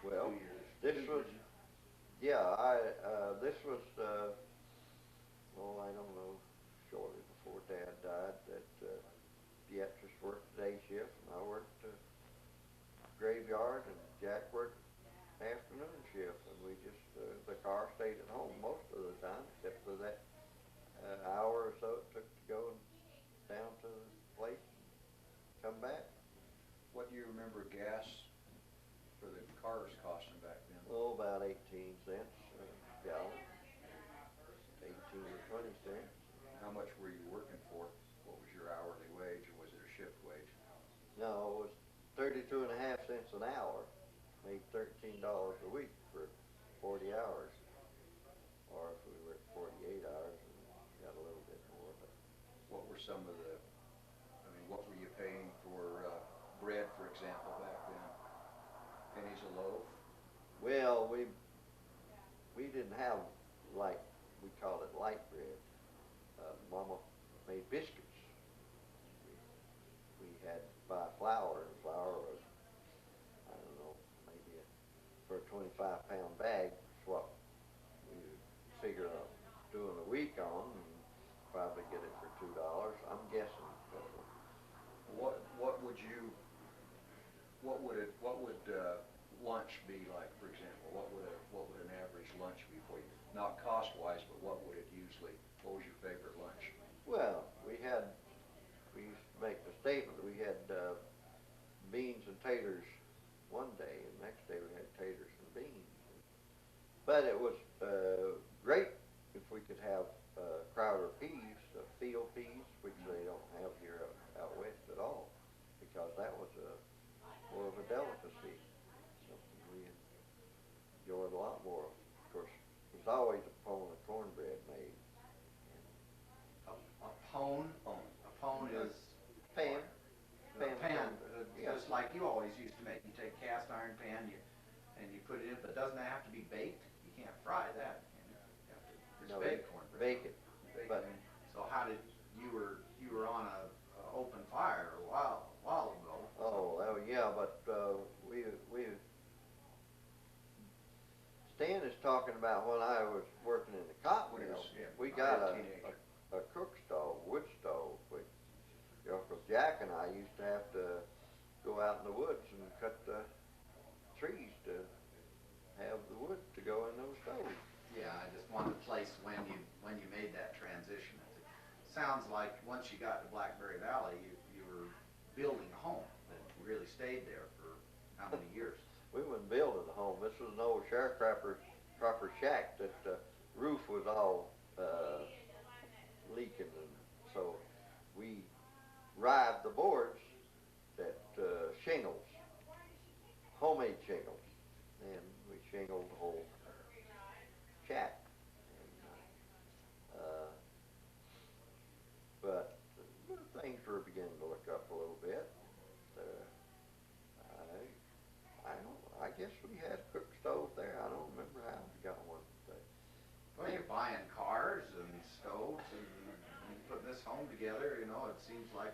Well, 2 years. this was, yeah, this was, oh, I don't know, shortly before Dad died, that Beatrice worked day shift and I worked graveyard and Jack worked afternoon shift, and we just, the car stayed at home most of the time, except for that hour or so it took to go down to the place and come back. What do you remember gas for the cars costing back then? Oh, about 18 cents a gallon, 18 or 20 cents. How much were you working for? What was your hourly wage, or was it a shift wage? No, it was 32 and a half cents an hour, made $13 a week for 40 hours. Or if we worked 48 hours and got a little bit more. But What were some of the, I mean, what were you paying for bread, for example, back then? Pennies a loaf? well, we didn't have light. We called it light bread. Mama made biscuits. We had to buy flour, and flour was, I don't know, maybe for a 25-pound bag. It's what we would figure out doing a week on, and probably get it for $2. I'm guessing. What would you, what would lunch be like, for example? What would an average lunch be for you? Not cost-wise, but what would it usually, what was your favorite lunch? Well, we used to make the statement. We had beans and taters one day, and the next day we had taters and beans. But it was great if we could have Crowder peas, field peas, which they don't have here out west at all, because that was more of a delicacy, something we enjoyed a lot more. Of course, there's always a pone of cornbread made. A pone? A pone is Pan. a pan, Yeah. just like you always used to make. You take cast iron pan, and you put it in, but doesn't it have to be baked? You can't fry that. You have to, it's No, baked cornbread. bake it. Baked. But So how did you were on a open fire a while ago? oh yeah, but we Stan is talking about when I was working in the cotton mill. Yeah, We got a teenager. a cook stove, wood stove, which Uncle Jack and I used to have to go out in the woods and cut the trees to have the wood to go in those stoves. Yeah, I just wanted to place when you made that transition. It sounds like once you got to Blackberry Valley, you were building a home that really stayed there for how many years? We wouldn't build a home. This was an old sharecropper shack that the roof was all leaking, and so we rived the boards that shingles, homemade shingles, and we shingled the whole shack. And, but things were beginning to look up a little bit. I guess we had a cook stove there. I don't remember how we got one. But Well, you're buying cars and stoves and putting this home together. You know, it seems like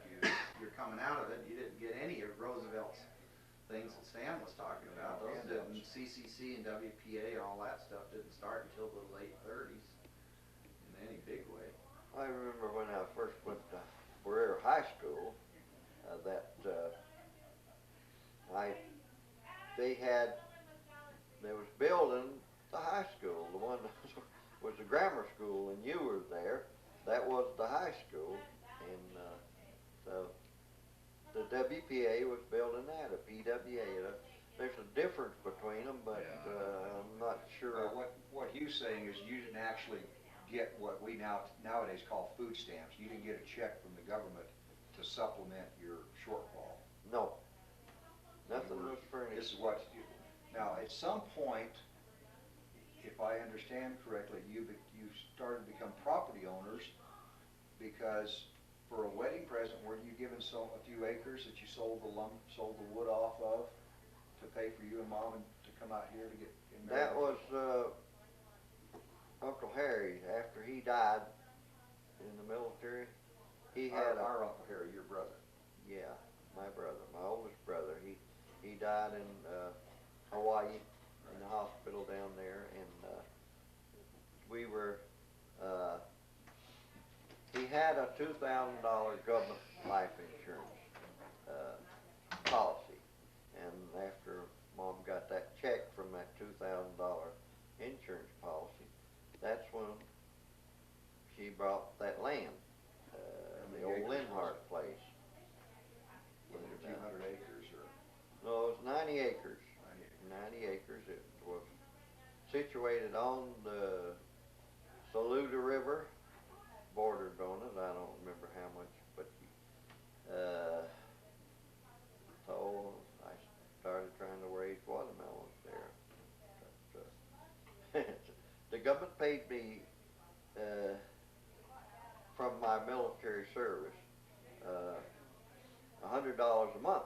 you're coming out of it. You didn't get any of Roosevelt's things that Stan was talking about. Those didn't, CCC and WPA and all that stuff didn't start until the late 30s in any big way. I remember when I first went to Barrera High School, they was building the high school. The one that was the grammar school, and you were there. That was the high school, and the WPA was building that, a PWA. There's a difference between them, but I'm not sure. What Hugh's saying is you didn't actually get what we nowadays call food stamps. You didn't get a check from the government to supplement your shortfall. No, nothing was furnished. This is what now at some point, if I understand correctly, you started to become property owners because for a wedding present, were you given a few acres that you sold the wood off of to pay for you and Mom and to come out here to get married? That was Uncle Harry. After he died in the military, he had our Uncle Harry, your brother. Yeah, my brother, my oldest brother. He died in Hawaii, hospital down there, and we were, he had a $2,000 government life insurance policy, and after Mom got that check from that $2,000 insurance policy, that's when she bought that land, the old Linhart place. Was it a few hundred acres or? No, it was 90 acres. 90 acres. It was situated on the Saluda River, bordered on it. I don't remember how much, but so I started trying to raise watermelons there. But, the government paid me from my military service $100 a month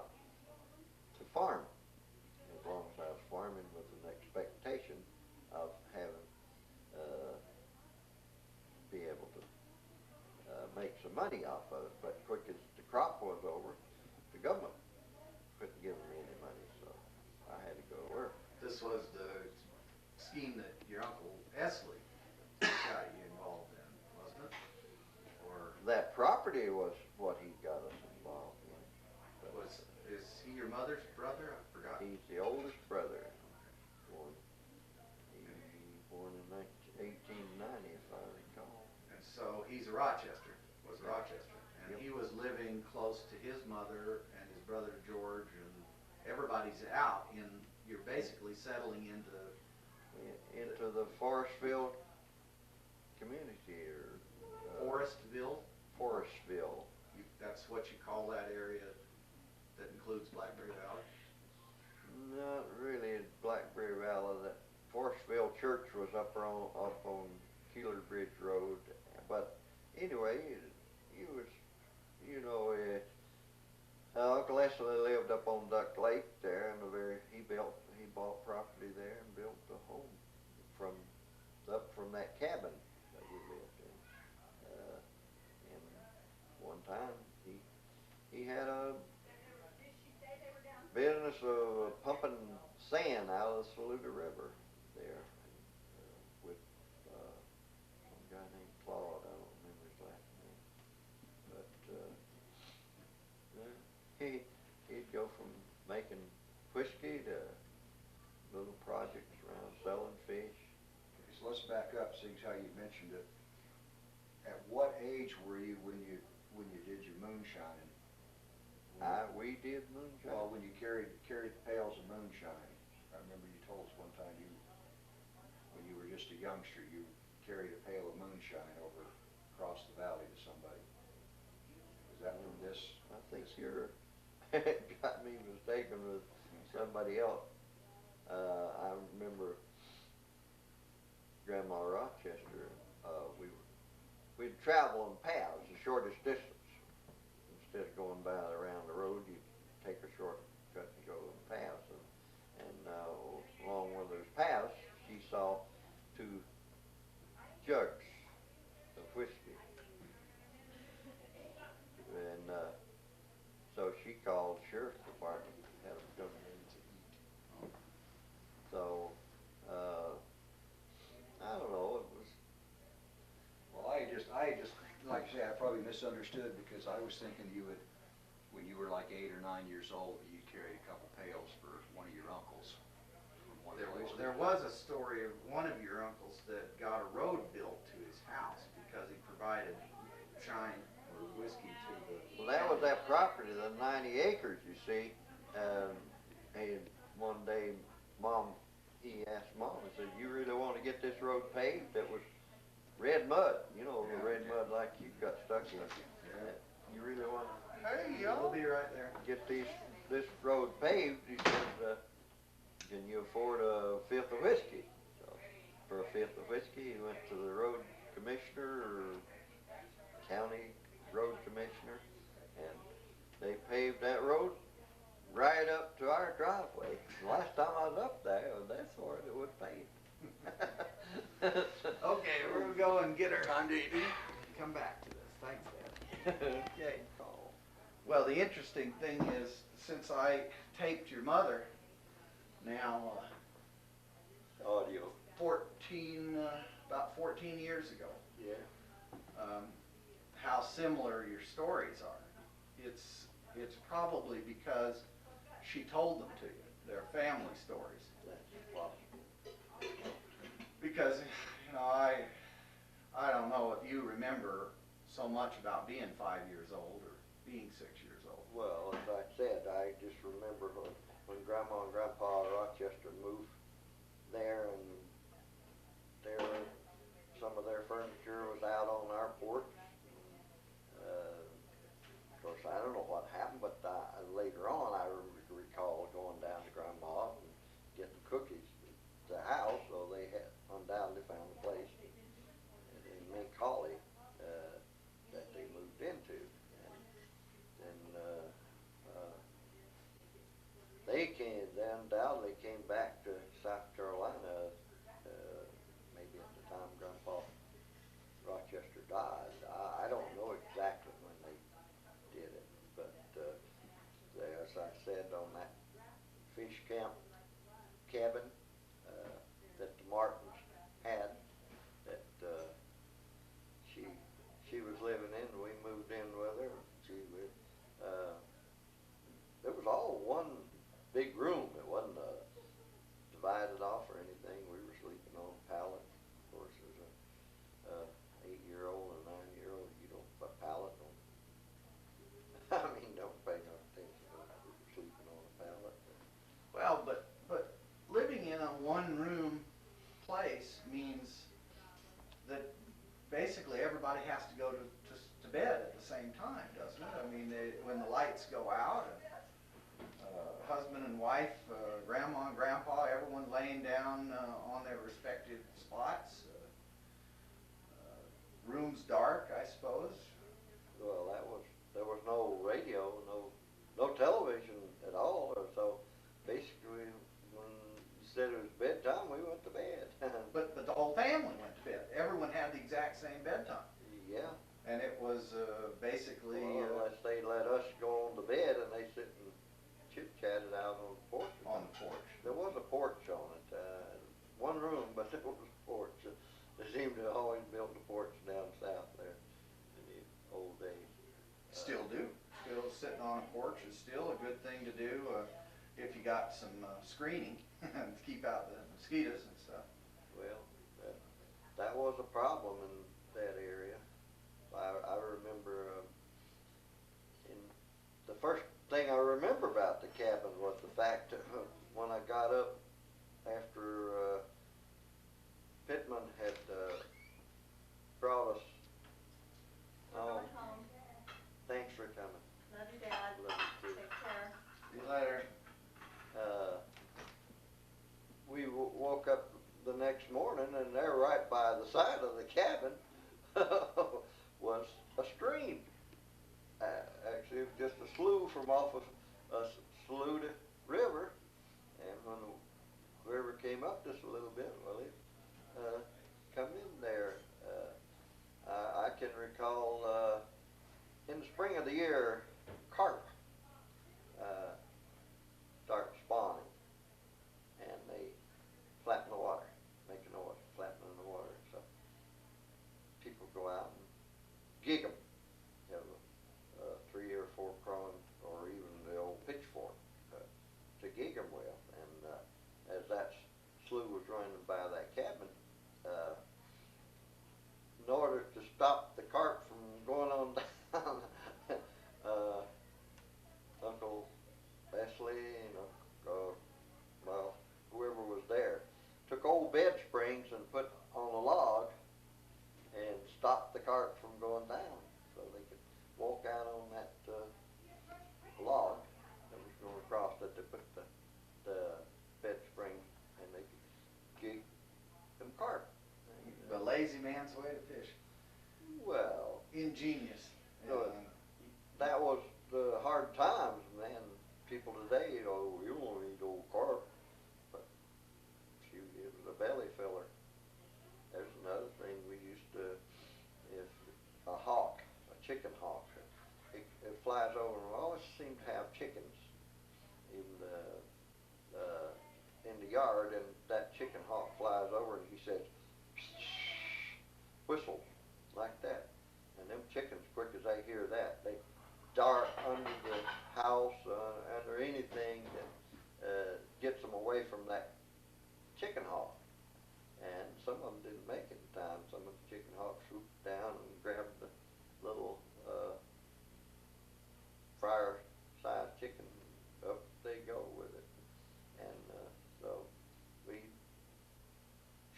to farm, as long as I was farming with an expectation of having be able to make some money off of it. But quick as the crop was over, the government couldn't give me any money, so I had to go to work. This was the scheme that your Uncle Esley got you involved in, wasn't it? Or That property was what he got us involved in. But is he your mother's brother? I forgot. he's the oldest brother. Born, he born in 1890, if I recall. And so he's a Rochester, was Rochester. And Yep. he was living close to his mother and his brother George, and everybody's out, and you're basically settling into Into the Forestville community, or Forestville. Forestville. That's what you call that area that includes Blackberry Valley? Not really Blackberry Valley. That Forestville Church was up on Keeler Bridge Road. But anyway, he was, you know, Uncle Esley lived up on Duck Lake there, and he bought property there and built a home from that cabin that we lived in. And one time he had a business of pumping sand out of the Saluda River there, with some guy named Claude. I don't remember his last name, but he'd go from making whiskey to little projects around selling fish. Okay, so let's back up, seeing how you mentioned it. At what age were you when you did your moonshining? We did moonshine. Well, when you carried pails of moonshine. I remember you told us one time when you were just a youngster, you carried a pail of moonshine over across the valley to somebody. Was that from this? I think you're got me mistaken with somebody else. I remember Grandma Rochester. We'd travel in paths, the shortest distance. Instead of going by around the road, you'd take a shortcut and go in paths. And along one of those paths, she saw 2 jugs of whiskey. And so she called the sheriff's department, had them come in to eat. So, I don't know, it was... Well, I just, like I say, I probably misunderstood, because I was thinking you would, when you were like 8 or 9 years old, you carried a couple pails for one of your uncles. There was a story of one of your uncles that got a road built to his house because he provided shine or whiskey to the... Well, that was that property, the 90 acres, you see. And one day, he asked Mom, he said, "You really want to get this road paved?" That was red mud, you know, the red mud like you got stuck in. You really want Hey, I'll be right there. to get this road paved? He said, "Can you afford a 5th of whiskey?" So for a 5th of whiskey, he went to the road commissioner or county road commissioner, and they paved that road right up to our driveway. The last time I was up there, that's where it was paved. Okay, we're going to go and get our time to come back to this. Thanks, Dad. Okay. Well, the interesting thing is, since I taped your mother, now about 14 years ago, Yeah. how similar your stories are. It's probably because she told them to you. They're family stories. That's possible. Because, you know, I don't know if you remember so much about being 5 years old or being 6 years old. Well, as I said, I just remember when Grandma and Grandpa Rochester moved there, and some of their furniture was out on our porch. Of course, I don't know what happened, but later on I recall going down to Grandma and getting cookies at the house, so they had undoubtedly found a place in Mink Holly that they moved into. They undoubtedly came back to South Carolina, maybe at the time Grandpa Rochester died. I don't know exactly when they did it, but as I said, on that fish camp cabin that the Martins had, that she was living in, we moved in with her. It was all one big room. It wasn't divided off or anything. We were sleeping on a pallet. Of course, as a 8-year-old and a 9-year-old, you don't put pallet on. I mean, don't pay no attention to it. We were sleeping on a pallet. Well, but living in a one-room place means that basically everybody has to go to bed at the same time, doesn't it? I mean, when the lights go out, husband and wife, grandma and grandpa, everyone laying down on their respective spots. Room's dark, I suppose. Well, there was no radio, no television at all. So basically, when you said it was bedtime, we went to bed. But the whole family went to bed. Everyone had the exact same bedtime. Yeah. And it was basically... Well, unless they let us go on to bed and they sit and chit-chatted out on the porch. On the porch. There was a porch on it. One room, but there was a porch. They seemed to have always built a porch down south there in the old days. Still do. Still sitting on a porch is still a good thing to do if you got some screening to keep out the mosquitoes and stuff. Well, that was a problem in that area. I remember the first thing I remember about the cabin was the fact that when I got up after Pittman had brought us home. Thanks for coming. Love you, Dad. Love you too. Take care. See you later. We woke up the next morning, and there right by the side of the cabin was a stream. Actually, it was just a slough from off of a Saluda River, and when the river came up just a little bit, well, it come in there. I can recall in the spring of the year, carp start spawning, and they flatten the water, make a noise, flattening the water. So people go out and gig them. You have a 3 or 4 prong, or even the old pitchfork to gig them with. And as that slough was running by that cabin, in order to stop the carp from going on down, Uncle Wesley and well, whoever was there, took old bed springs and put on a log and stopped the cart from going down, so they could walk out on that log that was going across it. They put the bed spring and they could gig them carp. The lazy man's way to fish. Well, Ingenious. no, that was the hard times, man. People today, you won't eat old carp, but shoot, it was a belly filler. There's another thing we used to, if a hawk, a chicken hawk, it flies over, and we always seem to have chickens in the yard, and that chicken hawk flies over, and he says, whistles like that. And them chickens, quick as they hear that, they dart under the house, under anything that gets them away from that chicken hawk. And some of them didn't make it in time. Some of the chicken hawks swooped down and grabbed the little fryer-sized chicken. Up they go with it. And so we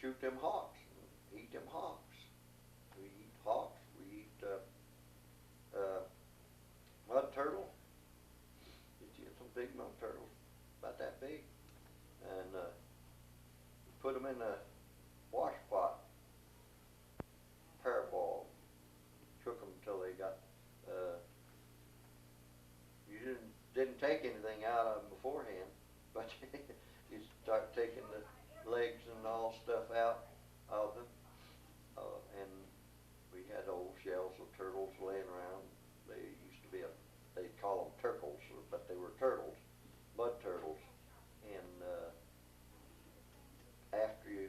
shoot them hawks and eat them hawks. We eat hawks. We eat mud turtle. You get some big mud turtles, about that big, and put them in a wash pot, parboil, cook them until they got. You didn't take anything out of them beforehand, but you start taking the legs and all stuff out of them, and we had old shells of turtles laying around. They used to be they'd call them turkles, but they were turtles, mud turtles, and after you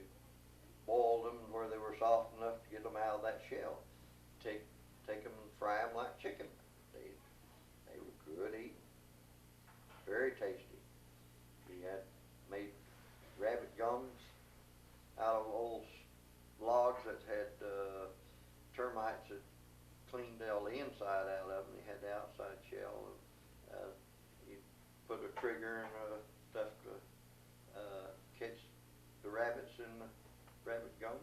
boiled them where they were soft enough to get them out of that shell, take them and fry them like chicken. They were good eating, very tasty. We had made rabbit gums out of old logs that had termites that cleaned all the inside out of them. They had the outside shell. And, you put a trigger and stuff to catch the rabbits in the rabbit gum.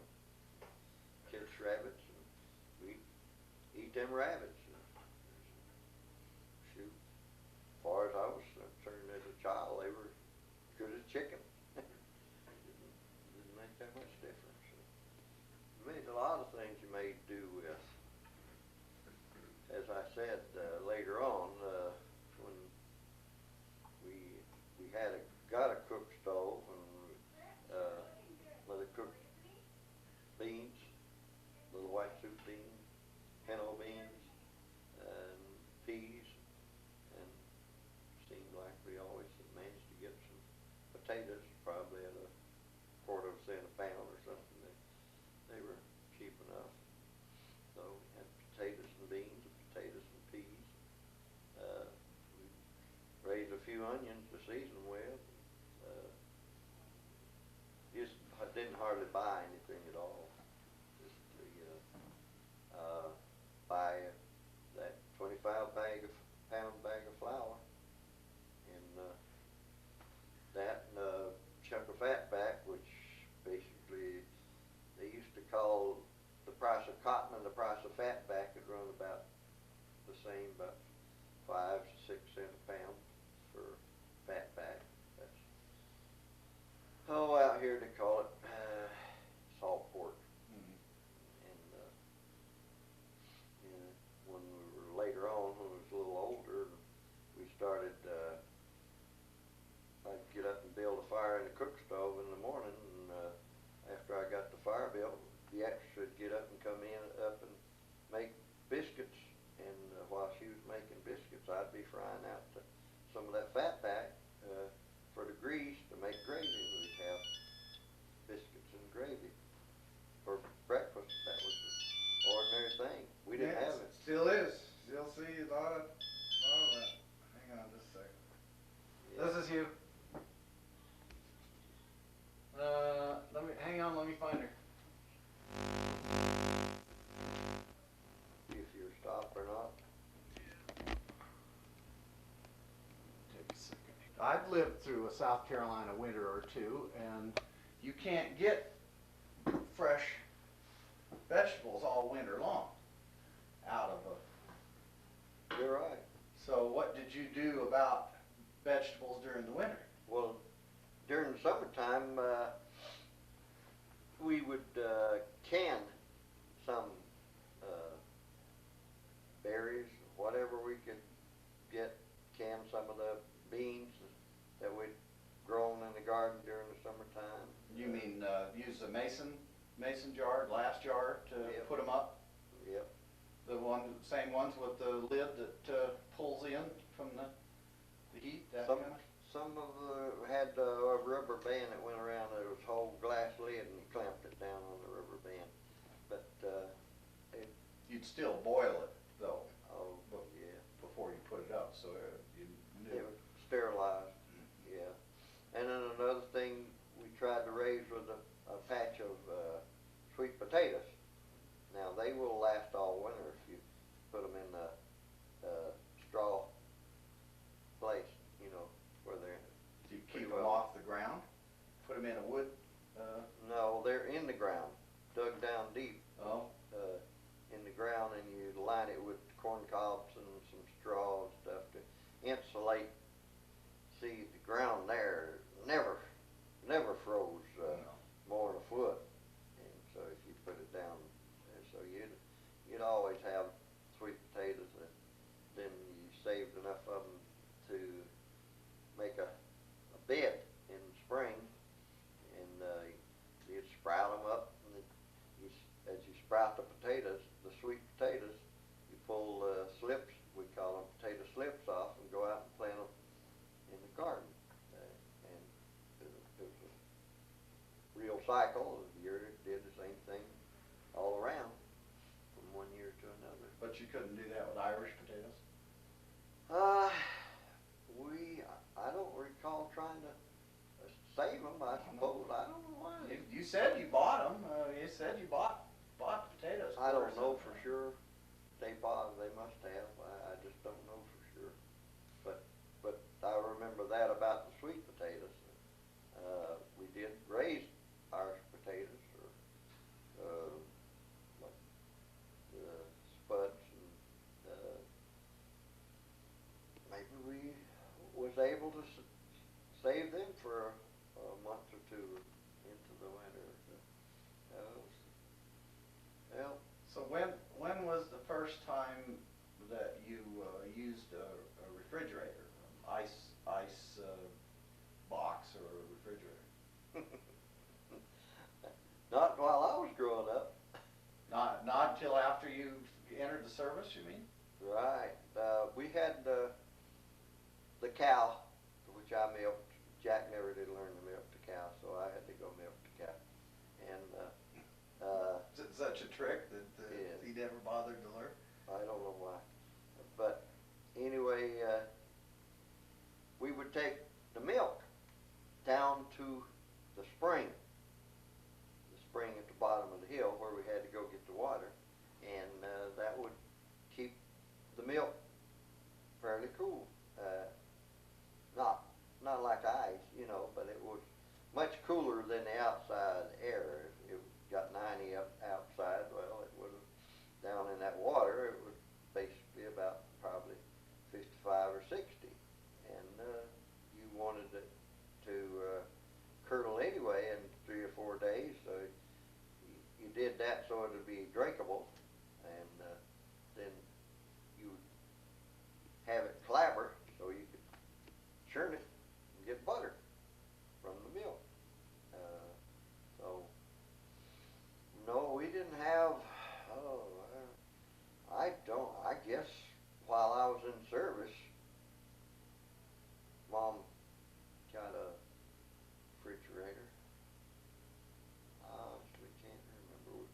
Catch rabbits, and we eat them rabbits. And shoot, as far as I was concerned as a child, they were good as chicken. Didn't make that much difference. Made a lot of things you made do with. As I said later on, when we got a cook stove, and Mother cooked beans, little white soup beans, pinto beans, and peas, and seemed like we always managed to get some potatoes, probably at a quarter of a cent a pound or something. They were cheap enough. So we had potatoes and beans, and potatoes and peas. We raised a few onions to season with. Just didn't hardly buy anything at all. Just buy that 25 pound bag of flour, and that and a chunk of fat back, which basically they used to call the price of cotton and the price of fat back had run about the same, about 5 to 6 cents a pound for fat back. That's out here they call it salt pork. Mm-hmm. And when we were later on, when we was a little older, we started. I'd get up and build a fire in the cook stove in the morning, and after I got the fire built, the extra would get up and come up and make biscuits. And while she was making biscuits, I'd be frying out some of that fat back for the grease to make gravy. We'd have biscuits and gravy for breakfast. That was the ordinary thing. We didn't have it. Still is. Still see a lot of that. Hang on just a second. Yeah. This is you. Let me find her. If you're stopped or not. Take a second. I've lived through a South Carolina winter or two, and you can't get fresh vegetables all winter long out of a. You're right. So what did you do about vegetables during the winter? Well, during the summertime, we would can some berries, whatever we could get, can some of the beans that we'd grown in the garden during the summertime. You mean use the mason jar, glass jar to Yep. put them up? Yep. The same ones with the lid that pulls in from the heat, that Some kind of? some of had a rubber band that went around. There was a whole glass lid, and you clamped it down on the rubber band. But raised with a patch of sweet potatoes. Now they will last all winter if you put them in a straw place, you know, where they're. Do you keep them off the ground? Put them in a wood? No, they're in the ground, dug down deep. Oh. In the ground, and you line it with corn cobs and some straw and stuff to insulate. See, the ground there never froze No. more than a foot, and so if you put it down, so you'd always have sweet potatoes. And then you saved enough of them to make a bed in the spring, and you'd sprout them up, and as you sprout the potatoes, the sweet potatoes, you pull slips, we call them potato slips off, and go out and plant them in the garden. And it was a real cycle. The year it did the same thing all around from one year to another. But you couldn't do that with Irish potatoes? I don't recall trying to save them, I suppose. I don't know why. You said you bought them. You said you bought potatoes. I don't know for sure. They must have. I just don't know for sure. But I remember that about the sweet potatoes. We did raise Irish potatoes, or like spuds, and maybe we was able to save them for a month or two into the winter. Well. So when was the first time that you used a refrigerator, ice box or a refrigerator? Not while I was growing up. Not until after you entered the service, you mean? Right. We had the cow, which I milked. Jack never did learn to milk the cow, so I had to go milk the cow. And is it such a trick that yes. he never bothered to learn? I don't know why. But anyway, we would take the milk down to the spring at the bottom of the hill where we had to go get the water, and that would keep the milk fairly cool. Not like ice, you know, but it was much cooler than the outside air. If it got 90 up outside, well, it would have, down in that water, it would basically about probably 55 or 60. And you wanted it to curdle anyway in 3 or 4 days, so you did that so it would be drinkable, and then you would have it clabber so you could churn it and get butter from the milk. So no, we didn't have. I guess while I was in service, Mom got a refrigerator. I honestly can't remember.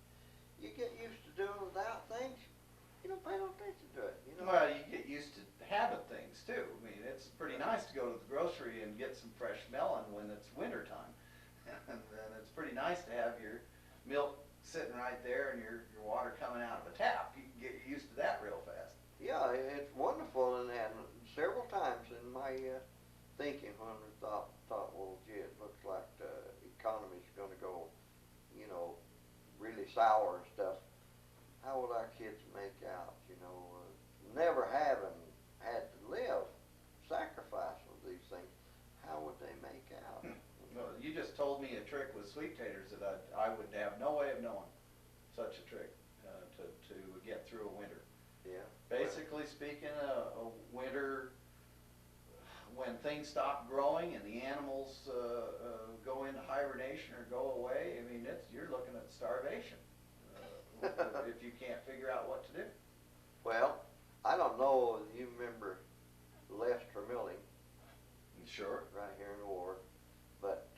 You get used to doing without things. You don't pay no attention to it. You know. Well, you get used to having things too. I mean, it's pretty nice to go to the grocery and get some fresh melon when it's winter time. And it's pretty nice to have your milk sitting right there and your water coming out of a tap. You can get used to that real fast. Yeah, it's wonderful, and several times in my thinking when we thought, well, gee, it looks like the economy's going to go, you know, really sour and stuff. How would our kids make out, you know, never having had to live, sacrifice with these things? How would they make out? Well, you just told me a trick with sweet taters that I would have no way of knowing such a trick to get through a winter. Yeah. Basically speaking, a winter when things stop growing and the animals go into hibernation or go away. I mean, you're looking at starvation if you can't figure out what to do. Well, I don't know if you remember Lester Milling. Sure. Right here in the ward, but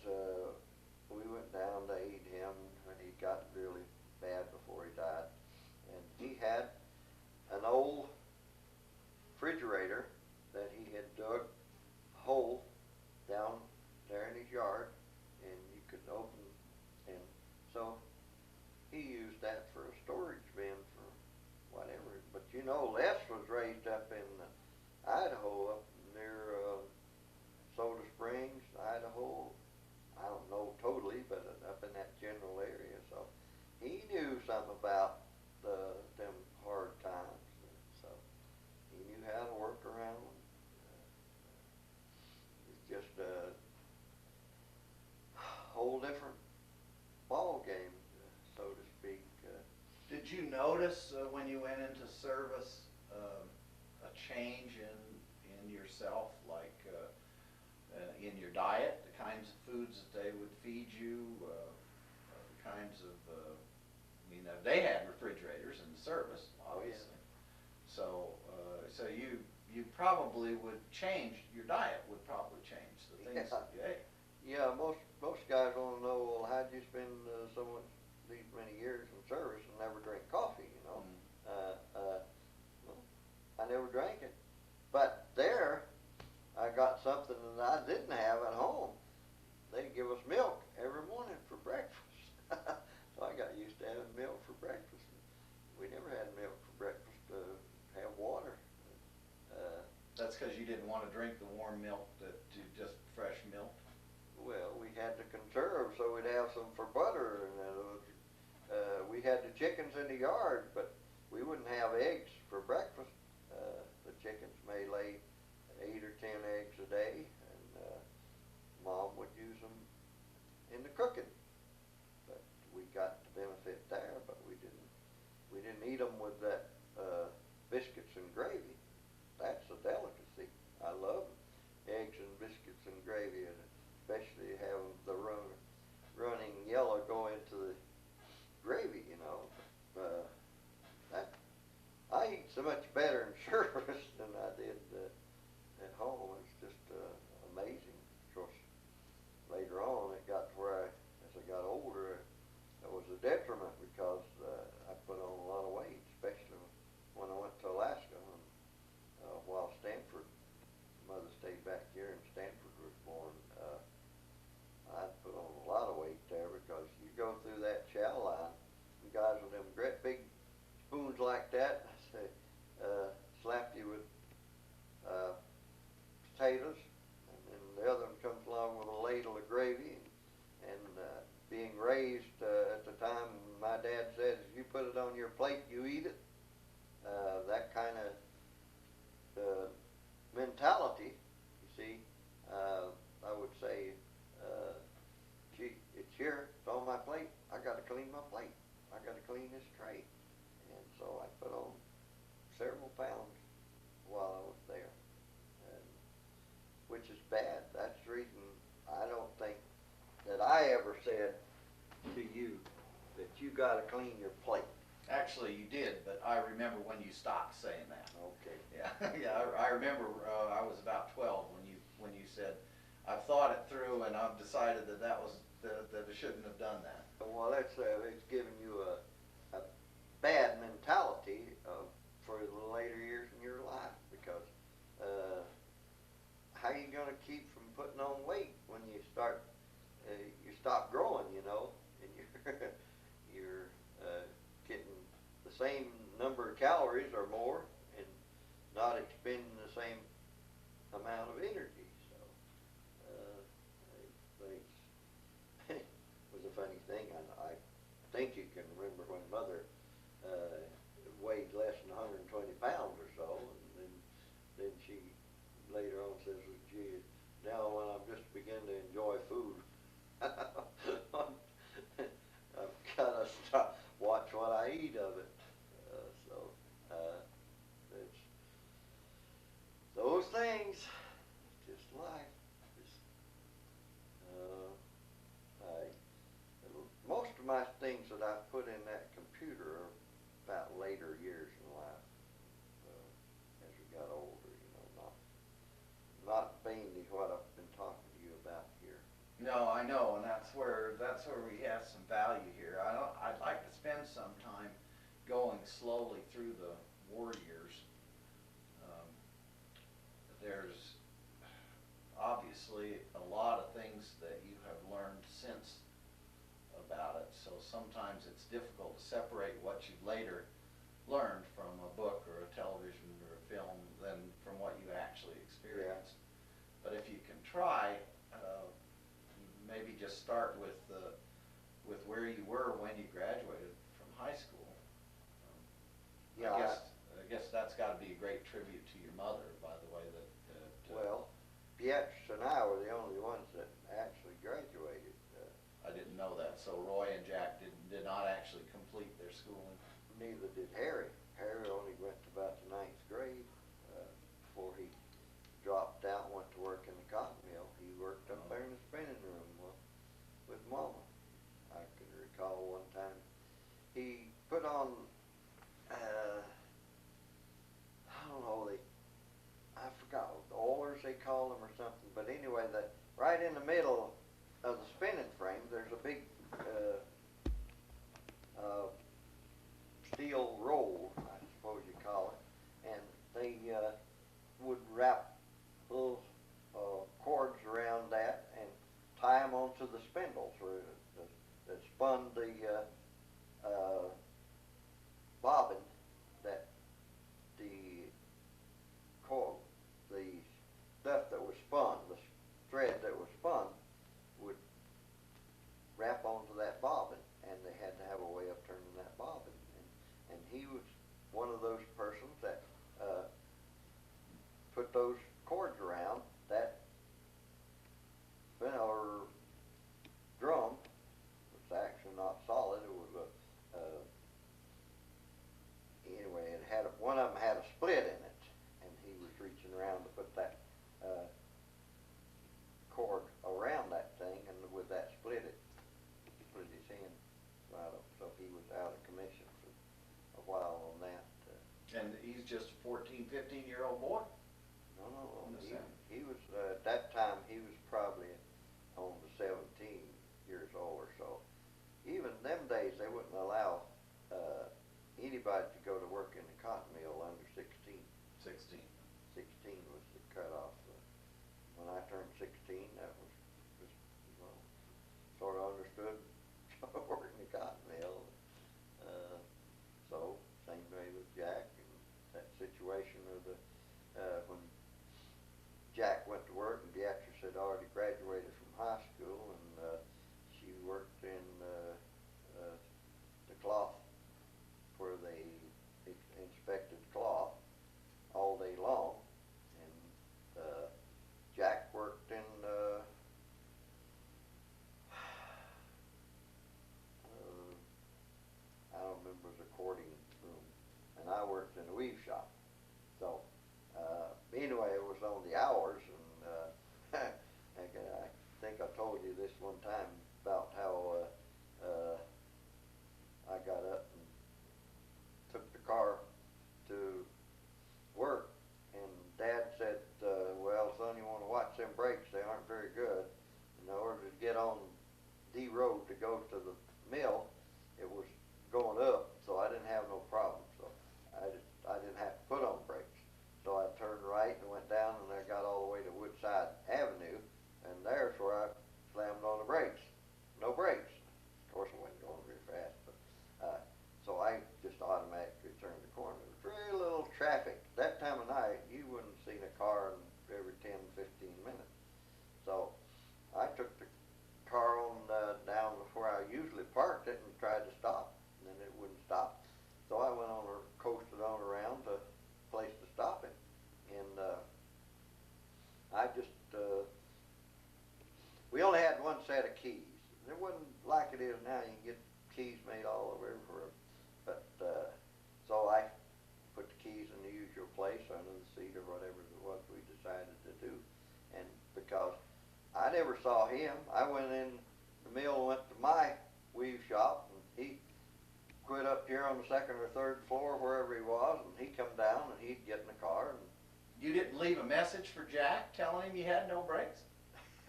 we went down to aid him when he got really bad before he died, and he had an old refrigerator that he had dug a hole down there in his yard, and you could open notice when you went into service a change in yourself, like in your diet, the kinds of foods that they would feed you, the kinds of, I mean, they had refrigerators in the service, obviously. So, so you probably would change, your diet would probably change the things that you ate. Yeah, most guys want to know, well, how'd you spend these many years in service and never drink coffee, you know? Well, I never drank it. But there, I got something that I didn't have at home. They give us milk every morning for breakfast. So I got used to having milk for breakfast. We never had milk for breakfast to have water. That's because you didn't want to drink the warm milk, just fresh milk. Well, we had to conserve, so we'd have some for butter, and we had the chickens in the yard, but we wouldn't have eggs for breakfast. The chickens may lay 8 or 10 eggs a day, and Mom would use them in the cooking. But we got the benefit there, but we didn't eat them with that biscuits and gravy. That's a delicacy. I love eggs and biscuits and gravy, and especially having the running yellow go into the gravy, you know. I eat so much better in service than I did at home. It's just amazing. Of course, later on it got to where as I got older, it was a detriment because I put on a lot of weight, especially when I went to Alaska while Stanford, mother stayed back here and Stanford was born. I put on a lot of weight there because you go through that chow line, and guys with them great big spoons like that, slap you with potatoes, and then the other one comes along with a ladle of gravy, and being raised at the time, my dad said, if you put it on your plate, you eat it. That kind of mentality, you see, I would say, gee, it's here, it's on my plate, I got to clean my plate, I got to clean this tray, and so I put on several pounds while I was there, and, which is bad. That's the reason I don't think that I ever said to you that you got to clean your plate. Actually, you did, but I remember when you stopped saying that. Okay. Yeah, yeah. I remember I was about 12 when you said, "I've thought it through and I've decided that that I shouldn't have done that." Well, that's it's giving you a bad mentality for the later years in your life, because how are you going to keep from putting on weight when you stop growing, you know, and you're getting the same number of calories or more and not expending the same amount of energy. So it was a funny thing. I think you can remember when Mother weighed less than 120 pounds or so, and then she later on says, well, gee, now when I'm just beginning to enjoy food, I've got to watch what I eat of it. It's those things, just life. Most of my things that I put in that computer are about later years in life, as we got older, you know, not mainly what I've been talking to you about here. No, I know, and that's where we have some value here. I'd like to spend some time going slowly through the war years. There's obviously a lot of things that you have learned since about it, so sometimes it's difficult to separate what you've later learned from a book or a television or a film than from what you actually experienced. Yeah. But if you can try, maybe just start with where you were when you graduated from high school. Yeah, I guess that's got to be a great tribute to your mother, by the way. Well, Pietros and I were the only ones that actually graduated. I didn't know that. So Roy and Jack did not actually complete their schooling. neither did Harry. Harry only went to about the 9th grade before he dropped out and went to work in the cotton mill. He worked up there in the spinning room with Mama. I can recall one time he put on, I don't know, I forgot, the oilers they call them or something, but anyway, right in the middle of the spinning frame, there's a big steel roll, I suppose you call it, and they would wrap little cords around that and tie them onto the spindles that spun the bobbin, that the stuff that was spun, the thread that was spun, would wrap onto that bobbin, and they had to have a way of turning that bobbin. And he was one of those persons that put those cords around that or drum. It's actually not solid. It was anyway. It had one of them had a split in it, and he was reaching around to put that cord around that thing, and with that split his hand right up. So he was out of commission for a while on that. And he's just a 14, 15-year-old boy? No, he was, at that time, he was probably on the 17 years old or so. Even them days, they wouldn't allow anybody to go to work in the cotton mill under 16. 16. 16 was the cutoff. When I turned 16, that was just, sort of understood working the cotton mill. So, same way with Jack, and that situation of when Jack went to work, and Beatrice had already graduated from high school, and she worked in the cloth, where they inspected cloth all day long, and Jack worked in I don't remember, it was a cording room, and I worked in a weave shop. So anyway, it was on the hours, and I think I told you this one time about how I got up and took the car to work, and Dad said, well, son, you want to watch them brakes, they aren't very good. In order to get on D road to go to the mill, it was going up, so I didn't have no problem. So I didn't have to put on brakes. So I turned right and went down, and I got all the way to Woodside Avenue, and there's where I slammed on the brakes. No brakes. Of course, I wasn't going very fast, but so I just automatically turned the corner. There was very little traffic. That time of night, you wouldn't have seen a car every 10, 15 minutes. So I took the car on down where I usually parked it and tried to stop, and then it wouldn't stop. So I went on or coasted on around to a place to stop it, and I just we only had one set of keys. It wasn't like it is now. You can get keys made all over everywhere. But so I put the keys in the usual place under the seat or whatever it was we decided to do, and because I never saw him, I went in the mill and went to my weave shop, and he quit up here on the 2nd or 3rd floor, wherever he was, and he'd come down and he'd get in the car. And you didn't leave a message for Jack telling him you had no brakes?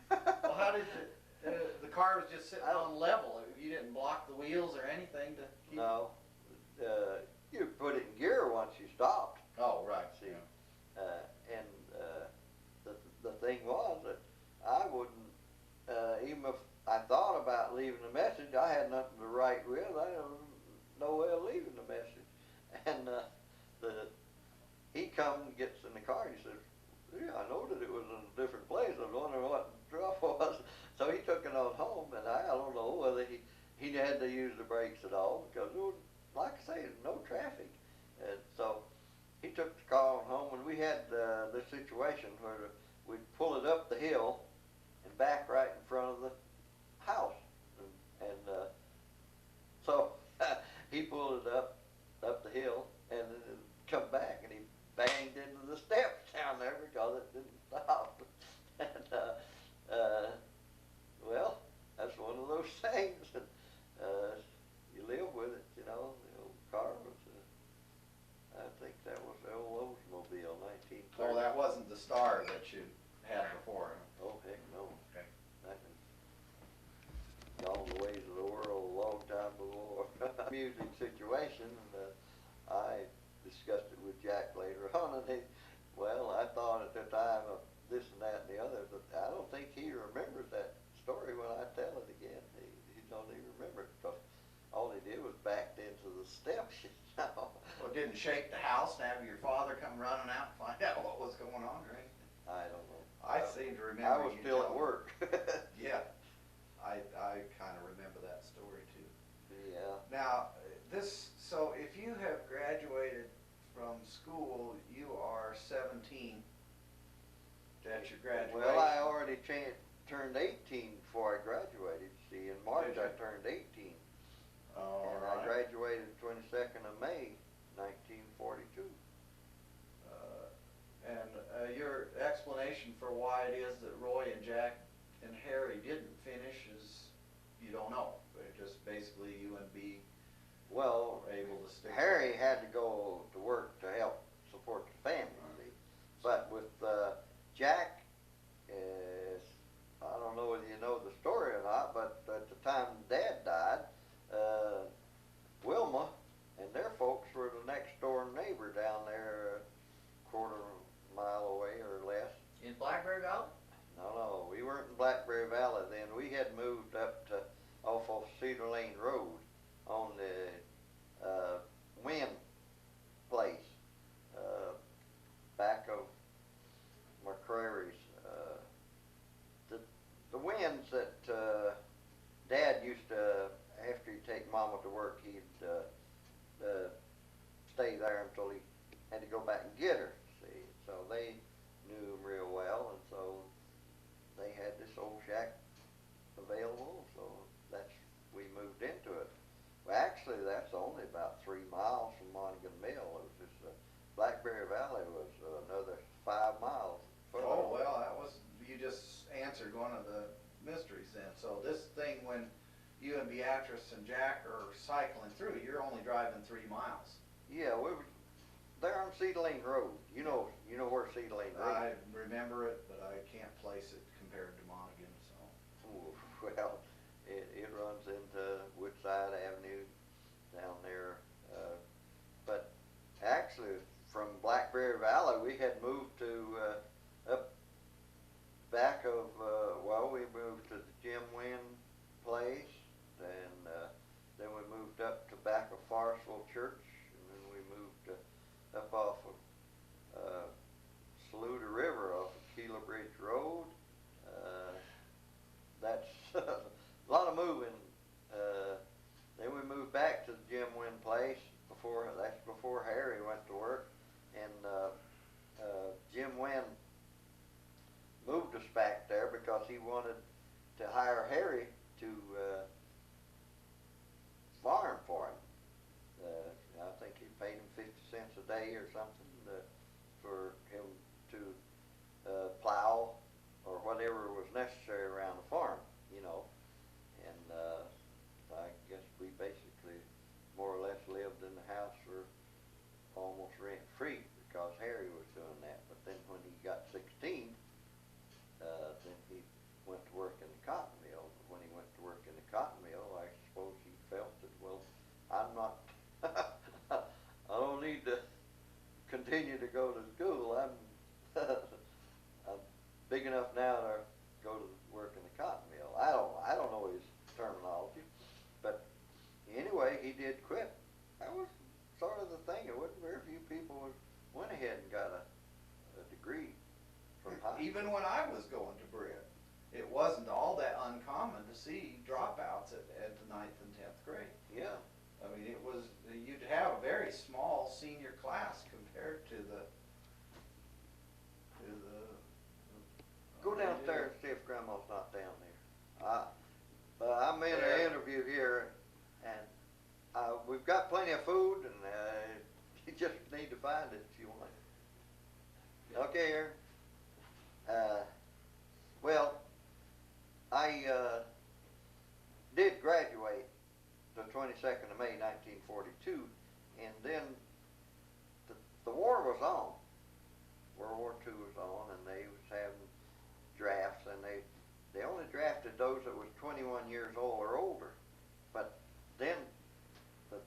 Well, how did the car was just sitting on level? You didn't block the wheels or anything to keep... No, you put it in gear once you stopped. Oh, right. See, yeah. And the thing was that I wouldn't, even if I thought about leaving a message, I had nothing to write with. I had no way of leaving the message. And he comes and gets in the car. He says, "Yeah, I know that it was in a different place. I was wondering what the trouble was." So he took it on home, and I don't know whether he had to use the brakes at all, because there was, like I say, no traffic. And so he took the car on home, and we had this situation where we'd pull it up the hill and back right in front of the house. And so he pulled it up amusing situation, and I discussed it with Jack later on, and well, I thought at the time of this and that and the other, but I don't think he remembers that story when I tell it again. He don't even remember it, because all he did was backed into the steps, you know. Well, didn't shake the house and have your father come running out and find out what was going on, or anything? I don't know. I seem to remember. I was you still at telling- work. Yeah, I kind of remember that story too. Yeah. Now, so if you have graduated from school, you are 17 at your graduation. Well, I already turned 18 before I graduated. See, in March Did you? I turned 18. All And right. I graduated 22nd of May, 1942. And your explanation for why it is that Roy and Jack and Harry didn't finish is you don't know. But just basically you and B Well, were able to stick. Harry had to go to work to help support the family, see. But with Jack, I don't know whether you know the story or not, but at the time Dad died, Wilma and their folks were the next door neighbor down there, a quarter mile away or less. In Blackberry Valley? No, we weren't in Blackberry Valley then. We had moved up to off of Cedar Lane Road on the Wynn place, back of McCrary's. The Winns that Dad used to, after he'd take Mama to work, he'd stay there until he had to go back and get her. See, so they knew him real well, and so they had this old shack available. So we moved into it. Well, actually, that's only about 3 miles from Monaghan Mill. It was just Blackberry Valley was another 5 miles further. Oh, well, you just answered one of the mysteries then. So this thing, when you and Beatrice and Jack are cycling through, you're only driving 3 miles. Yeah, we were there on Cedar Lane Road. You know where Cedar Lane Road I is. remember it, but I can't place it compared to Monaghan, so. Ooh, well, it runs into Woodside Avenue down there. But actually, from Blackberry Valley, we had moved to up back of, we moved to the Jim Wynn place, and then we moved up to back of Forestville Church, and then we moved up off of Saluda River off of Keeler Bridge Road. That's a lot of moving. Then we moved back to the Jim Wynn place that's before Harry went to work, and Jim Wynn moved us back there because he wanted to hire Harry to farm for him. I think he paid him 50 cents a day or something for him to plow or whatever was necessary around the farm, you know. And I guess we basically more or less lived in the house for almost rent-free because Harry was doing that. But then when he got 16, then he went to work in the cotton mill. But when he went to work in the cotton mill, I suppose he felt that, well, I'm not, I don't need to continue to go to school. I'm big enough now to go to work in the cotton mill. I don't know his terminology, but anyway, he did quit. That was sort of the thing. It wasn't very few people went ahead and got a degree from high school. Even when I was going to Britt, it wasn't all that uncommon to see dropouts at the 9th and 10th grade. Yeah. I mean, you'd have a very small senior class compared to the. Go downstairs and see if Grandma's not down there. I'm in an interview here, and we've got plenty of food, and you just need to find it if you want it. Okay, Aaron. Well, I did graduate the 22nd of May, 1942, and then the war was on. World War II was on, and they was having drafts, and they only drafted those that was 21 years old or older. But then the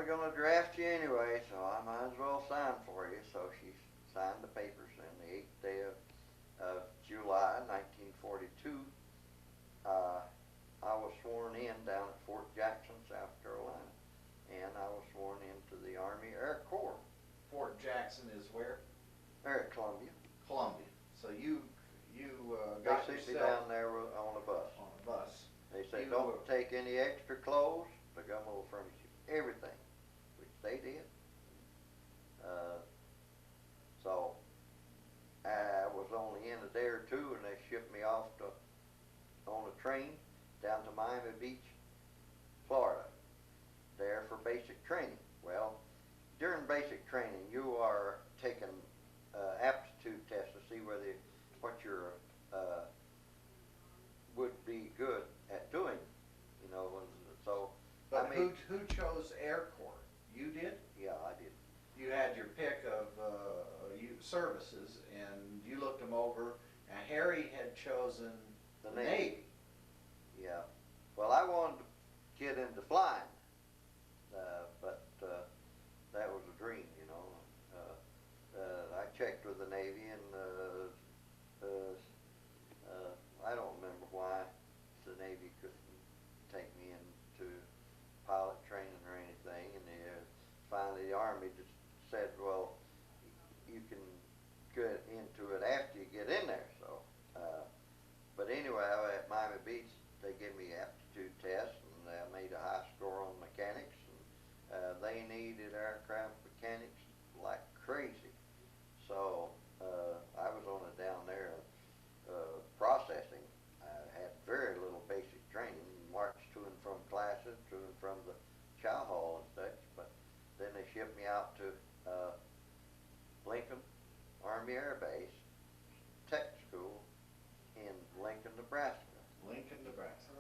we're gonna draft you anyway, so I might as well sign for you. So she signed the papers, and the 8th day of July, 1942, I was sworn in down at Fort Jackson, South Carolina, and I was sworn into the Army Air Corps. Fort Jackson is where? There at Columbia. Columbia. So you They got sent me yourself down there on a bus. on a bus. They said, You don't were- take any extra clothes. The government will furnish you everything, which they did. So I was only in a day or two, and they shipped me off on a train down to Miami Beach, Florida, there for basic training. Well, during basic training, you are taking aptitude tests to see what your would be good at doing, you know. And so, But I mean, who chose Air Corps? You did? yeah, I did. You had your pick of services, and you looked them over, and Harry had chosen The the Navy. Navy. Yeah. Well, I wanted to get into flying, but that was a dream, you know. I checked with the Navy, and I don't remember why the Navy couldn't take me into pilot training or anything, and finally the Army just said, well, you can get into it after you get in there. So, but anyway, at Miami Beach, they gave me aptitude tests, and I made a high score on mechanics, and they needed aircraft mechanics like crazy. So I was on it down there processing. I had very little basic training, marched to and from classes, to and from the chow hall and such, but then they shipped me out to Lincoln Army Air Base Tech School in Lincoln, Nebraska. Lincoln, Nebraska.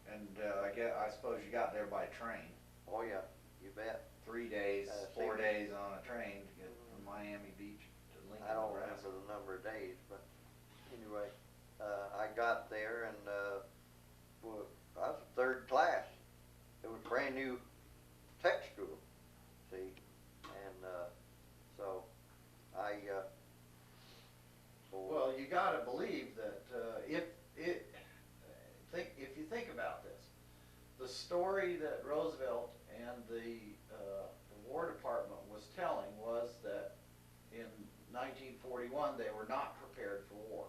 And I suppose you got there by train. oh yeah, you bet. 3 days, 4 see- days on a train to get from Miami Beach to Lincoln, I don't Nebraska. remember the number of days, but anyway, I got there, and well, I was third class. It was brand new tech school, see, and so I. Well, you got to believe that if you think about this, the story that Roosevelt and the War Department was telling was that in 1941 they were not prepared for war.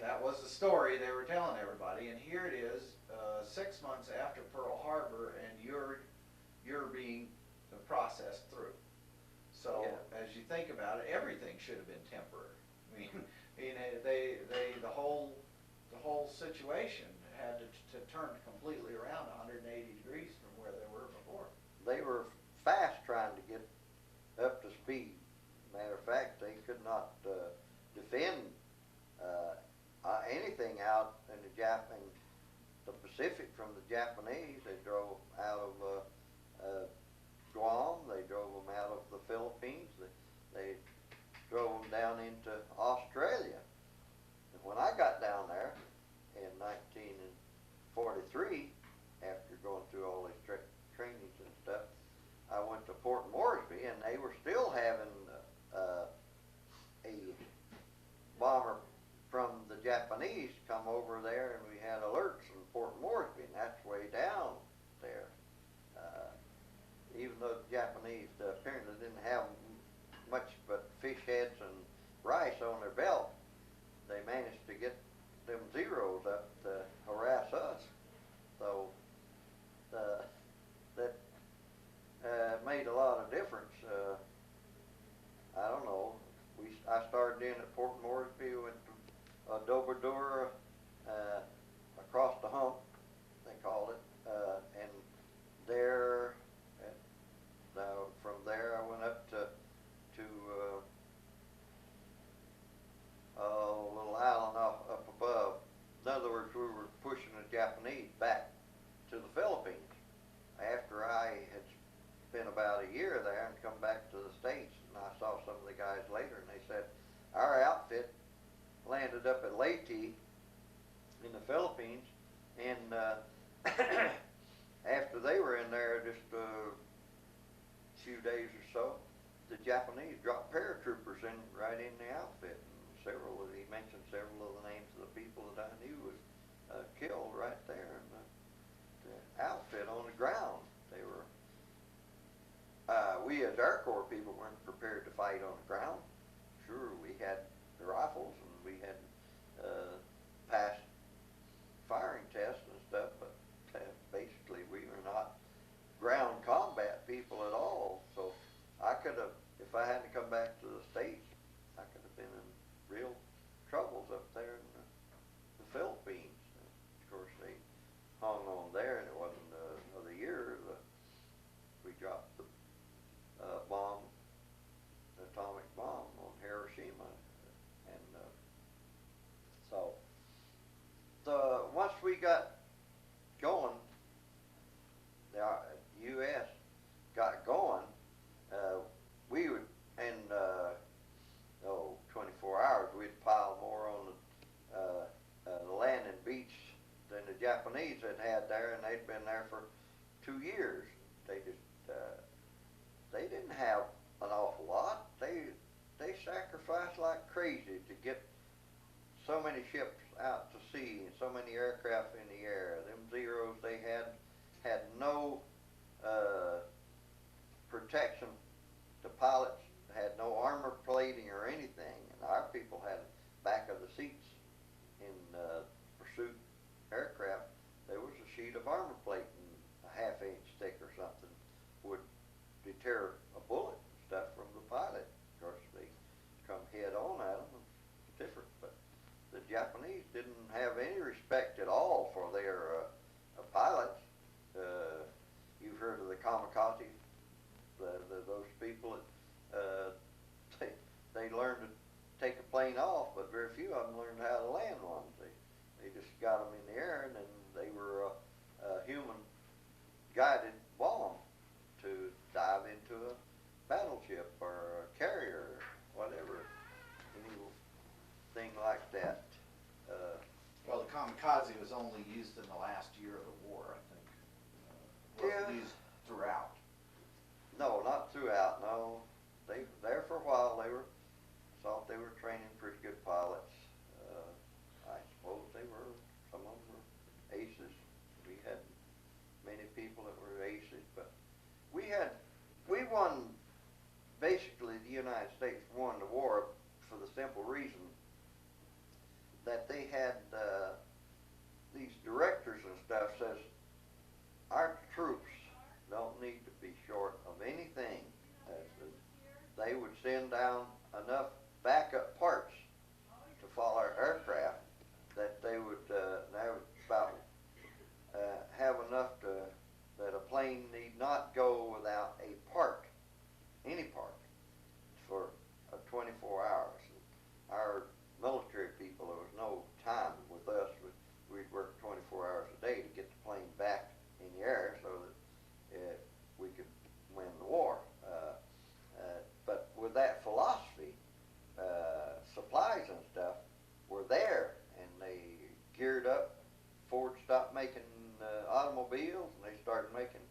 That was the story they were telling everybody, and here it is, 6 months after Pearl Harbor, and you're being processed through. So Yeah. as you think about it, everything should have been temporary. I mean, the whole situation had to turn completely around 180 degrees from where they were before. They were fast trying to get up to speed. Matter of fact, they could not defend anything out in the Pacific from the Japanese. They drove out of Guam. They drove them out of the Philippines. They drove them down into Australia. And when I got down there in 1943, after going through all these trainings and stuff, I went to Port Moresby, and they were still having a bomber from the Japanese come over there, and we had alerts in Port Moresby, and that's way down there. Even though the Japanese apparently didn't have much but fish heads and rice on their belt, they managed to get them Zeros up to harass us. So that made a lot of difference. I don't know. I started in at Port Moresby, went to Doberdura, across the hump, they called it, and there. From there, I went up to a little island up above. In other words, we were pushing the Japanese back to the Philippines. After I had spent about a year there and come back to the States, and I saw some of the guys later, and they said, our outfit landed up at Leyte in the Philippines, and after they just a few days or so, the Japanese dropped paratroopers right in the outfit. And he mentioned several of the names of the people that I knew was killed right there in the outfit on the ground. They were, we as Air Corps people weren't prepared to fight on the ground. Sure, we had the rifles and we had passed firing tests and stuff, but basically we were not ground combat people at all. So I could have, if I hadn't come back to the States, I could have been in real troubles up there in the Philippines. And of course, they hung on there, and it wasn't another year that we dropped the atomic bomb on Hiroshima. And once we got going, the U.S. got going, we would, in 24 hours, we'd pile more on the landing beach than the Japanese had there, and they'd been there for 2 years. They just, they didn't have an awful lot. They sacrificed like crazy to get so many ships out to sea and so many aircraft in the air. Them Zeros they had no protection. The pilots had no armor plating or anything, and our people had back of the seats in pursuit aircraft. There was a sheet of armor plate, and a half-inch thick or something would deter a bullet and stuff from the pilot. Of course, they come head on at them. It's different, but the Japanese didn't have any respect at all for their pilots. You've heard of the kamikaze, those people that they learned to take a plane off, but very few of them learned how to land one. They just got them in the air, and then they were a human guided bomb to dive into a battleship or a carrier, or whatever, anything like that. Well, the kamikaze was only used in the last year of the war, I think. It wasn't used throughout. No, not throughout. No, they there for a while. Thought they were training pretty good pilots. I suppose they were. Some of them were aces. We had many people that were aces, but we won. Basically, the United States won the war for the simple reason that they had these directors and stuff says our troops don't need to be short of anything. They would send down enough backup parts to follow our aircraft that they would have enough that a plane need not go without a part, any part, for 24 hours. Our military people, there was no time with us. We'd work 24 hours a day to get the plane back in the air so that we could win the war. But with that philosophy, supplies and stuff were there, and they geared up. Ford stopped making automobiles, and they started making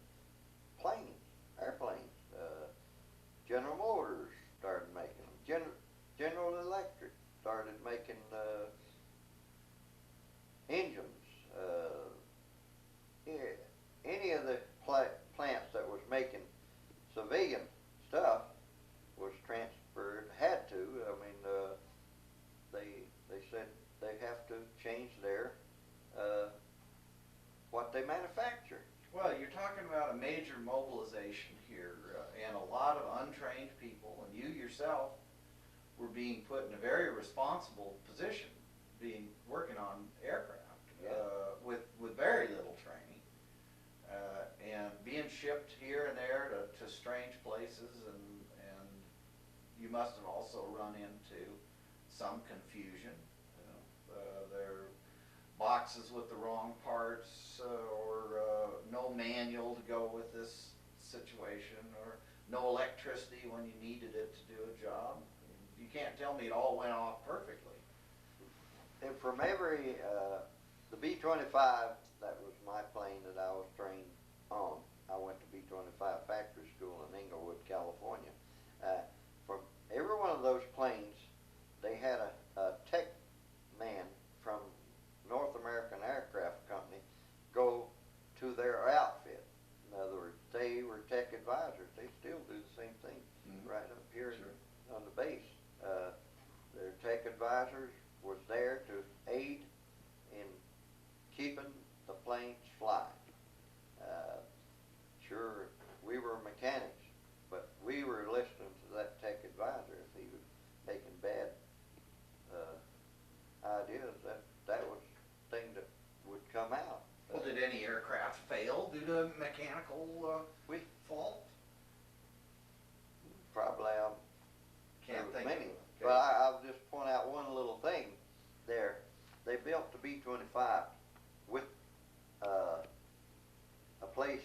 planes, airplanes. General Motors started making them. General Electric started making engines. Any of the plants that was making civilian stuff was transferred, had to. I mean, they said they have to change their what they manufacture. Well, you're talking about a major mobilization here, and a lot of untrained people, and you yourself were being put in a very responsible position, working on aircraft with very little training, and being shipped here and there to strange places, and you must have also run into some confusion. There are boxes with the wrong parts, or no manual to go with this situation, or no electricity when you needed it to do a job. You can't tell me it all went off perfectly. And from every, the B-25, that was my plane that I was trained on. I went to B-25 factory school in Inglewood, California. From every one of those planes, they had a tech man from North American Aircraft Company go to their outfit. In other words, they were tech advisors. They still do the same thing right up here on the base. Their tech advisors was there to aid in keeping the planes flying. Sure, we were mechanics, but we were listening to that tech advisor. If he was making bad ideas, that was the thing that would come out. Well, did any aircraft fail due to mechanical fault? Probably Can't think many. of it. But I'll just point out one little thing there. They built the B-25 with a place